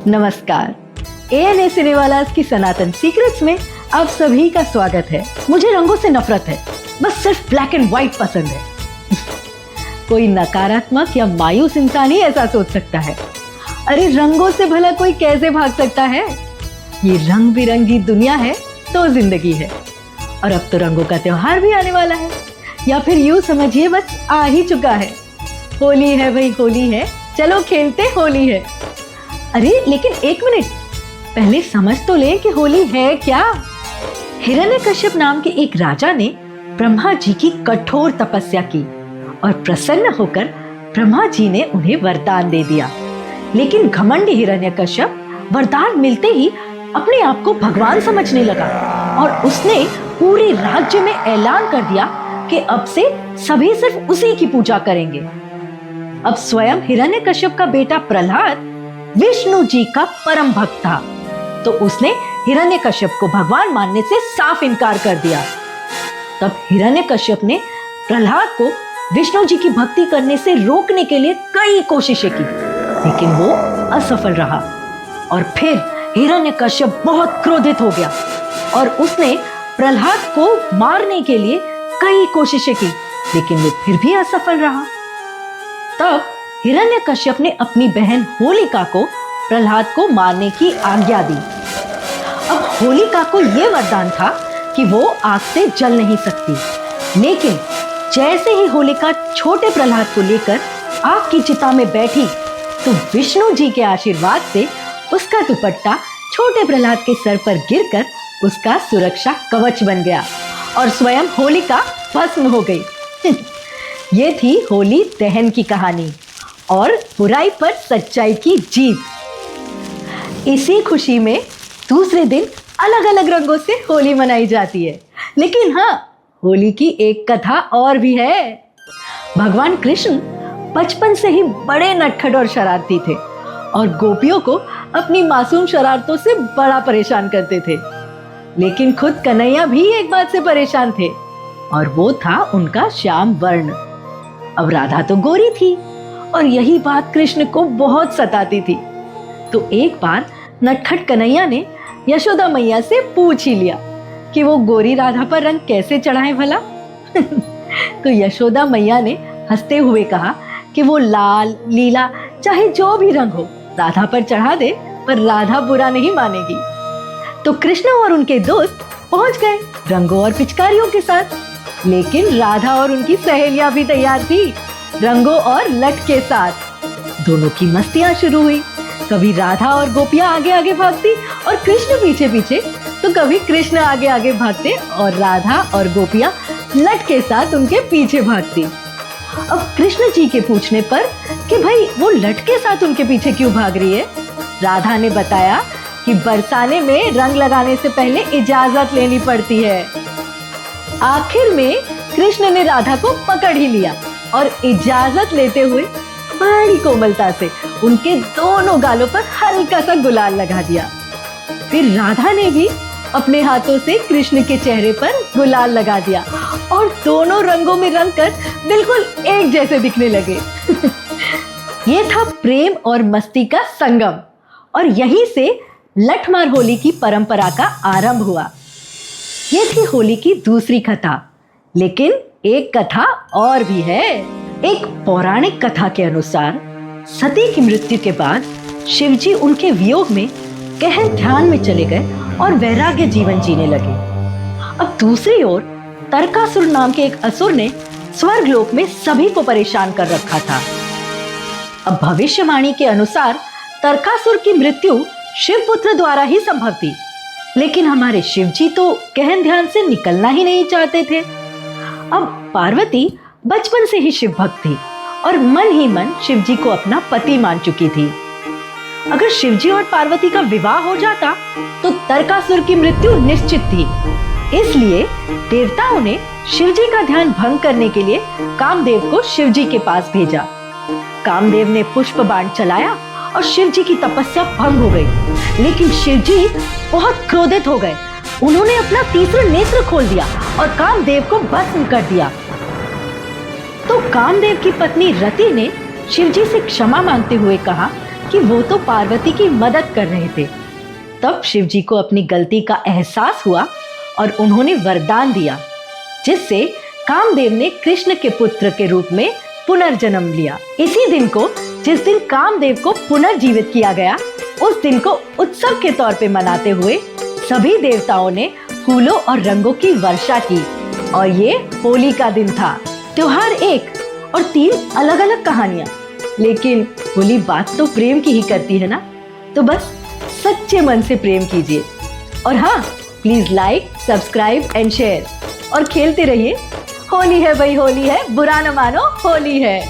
नमस्कार। ANA सिनेवालास की सनातन secrets में आप सभी का स्वागत है। मुझे रंगों से नफरत है, बस सिर्फ ब्लैक एंड व्हाइट पसंद है। कोई नकारात्मक या मायूस इंसान ही ऐसा सोच सकता है। अरे रंगों से भला कोई कैसे भाग सकता है? ये रंग बिरंगी दुनिया है तो जिंदगी है। और अब तो रंगों का त्योहार भी आने वाला है, या फिर यूं समझिए बस आ ही चुका है। होली है भाई, होली है, चलो खेलते होली है। अरे लेकिन एक मिनट, पहले समझ तो ले कि होली है क्या। हिरण्यकश्यप नाम के एक राजा ने ब्रह्मा जी की कठोर तपस्या की और प्रसन्न होकर ब्रह्मा जी ने उन्हें वरदान दे दिया। लेकिन घमंडी हिरण्यकश्यप वरदान मिलते ही अपने आप को भगवान समझने लगा और उसने पूरे राज्य में ऐलान कर दिया कि अब से सभी सिर्फ उसी की पूजा करेंगे। अब स्वयं हिरण्यकश्यप का बेटा प्रहलाद विष्णु जी का परम भक्त था, तो उसने हिरण्यकश्यप को भगवान मानने से साफ इनकार कर दिया। तब हिरण्यकश्यप ने प्रहलाद को विष्णु जी की भक्ति करने से रोकने के लिए कई कोशिशें की, लेकिन वो असफल रहा। और फिर हिरण्यकश्यप बहुत क्रोधित हो गया और उसने प्रहलाद को मारने के लिए कई कोशिशें की, लेकिन वो फिर भी असफल रहा। तब हिरण्यकश्यप ने अपनी बहन होलिका को प्रहलाद को मारने की आज्ञा दी। अब होलिका को यह वरदान था कि वो आग से जल नहीं सकती, लेकिन जैसे ही होलिका छोटे प्रहलाद को लेकर आग की चिता में बैठी, तो विष्णु जी के आशीर्वाद से उसका दुपट्टा छोटे प्रहलाद के सर पर गिरकर उसका सुरक्षा कवच बन गया और स्वयं होलिका भस्म हो गई। ये थी होली दहन की कहानी और बुराई पर सच्चाई की जीत। इसी खुशी में दूसरे दिन अलग अलग रंगों से होली मनाई जाती है। लेकिन हाँ, होली की एक कथा और भी है। भगवान कृष्ण बचपन से ही बड़े नटखट और शरारती थे और गोपियों को अपनी मासूम शरारतों से बड़ा परेशान करते थे। लेकिन खुद कन्हैया भी एक बात से परेशान थे और वो था उनका श्याम वर्ण। अब राधा तो गोरी थी और यही बात कृष्ण को बहुत सताती थी। तो एक बार नटखट कन्हैया ने यशोदा मैया से पूछ ही लिया कि वो गोरी राधा पर रंग कैसे चढ़ाए भला। तो यशोदा मैया ने हंसते हुए कहा कि वो लाल लीला चाहे जो भी रंग हो राधा पर चढ़ा दे, पर राधा बुरा नहीं मानेगी। तो कृष्ण और उनके दोस्त पहुंच गए रंगों और पिचकारियों के साथ। लेकिन राधा और उनकी सहेलियां भी तैयार थी रंगों और लट के साथ। दोनों की मस्तियां शुरू हुई। कभी राधा और गोपियां आगे आगे भागती और कृष्ण पीछे पीछे, तो कभी कृष्ण आगे आगे भागते और राधा और गोपियां लट के साथ उनके पीछे भागती। अब कृष्ण जी के पूछने पर कि भाई वो लट के साथ उनके पीछे क्यों भाग रही है, राधा ने बताया कि बरसाने में रंग लगाने से पहले इजाजत लेनी पड़ती है। आखिर में कृष्ण ने राधा को पकड़ ही लिया और इजाजत लेते हुए बड़ी कोमलता से उनके दोनों गालों पर हल्का सा गुलाल लगा दिया। फिर राधा ने भी अपने हाथों से कृष्ण के चेहरे पर गुलाल लगा दिया और दोनों रंगों में रंग कर बिल्कुल एक जैसे दिखने लगे। ये था प्रेम और मस्ती का संगम और यहीं से लठमार होली की परंपरा का आरंभ हुआ। ये थी होली की दूसरी कथा। लेकिन एक कथा और भी है। एक पौराणिक कथा के अनुसार सती की मृत्यु के बाद शिवजी उनके वियोग में गहन ध्यान में चले गए और वैराग्य जीवन जीने लगे। अब दूसरी ओर तारकासुर नाम के एक असुर ने स्वर्गलोक में सभी को परेशान कर रखा था। अब भविष्यवाणी के अनुसार तारकासुर की मृत्यु शिवपुत्र द्वारा ही संभव थी, लेकिन हमारे शिवजी तो गहन ध्यान से निकलना ही नहीं चाहते थे। अब पार्वती बचपन से ही शिव भक्त थी और मन ही मन शिवजी को अपना पति मान चुकी थी। अगर शिवजी और पार्वती का विवाह हो जाता तो तारकासुर की मृत्यु निश्चित थी। इसलिए देवताओं ने शिवजी का ध्यान भंग करने के लिए कामदेव को शिवजी के पास भेजा। कामदेव ने पुष्प बाण चलाया और शिवजी की तपस्या भंग हो गई। लेकिन शिवजी बहुत क्रोधित हो गए। उन्होंने अपना तीसरा नेत्र खोल दिया और कामदेव को भस्म कर दिया। तो कामदेव की पत्नी रति ने शिवजी से क्षमा मांगते हुए कहा कि वो तो पार्वती की मदद कर रहे थे। तब शिव जी को अपनी गलती का एहसास हुआ और उन्होंने वरदान दिया, जिससे कामदेव ने कृष्ण के पुत्र के रूप में पुनर्जन्म लिया। इसी दिन को, जिस दिन कामदेव को पुनर्जीवित किया गया, उस दिन को उत्सव के तौर पे मनाते हुए सभी देवताओं ने फूलों और रंगों की वर्षा की और ये होली का दिन था। त्योहार एक और तीन अलग अलग कहानियां, लेकिन होली बात तो प्रेम की ही करती है ना। तो बस सच्चे मन से प्रेम कीजिए और हाँ, please like, subscribe and share और खेलते रहिए। होली है भाई, होली है, बुरा न मानो, होली है।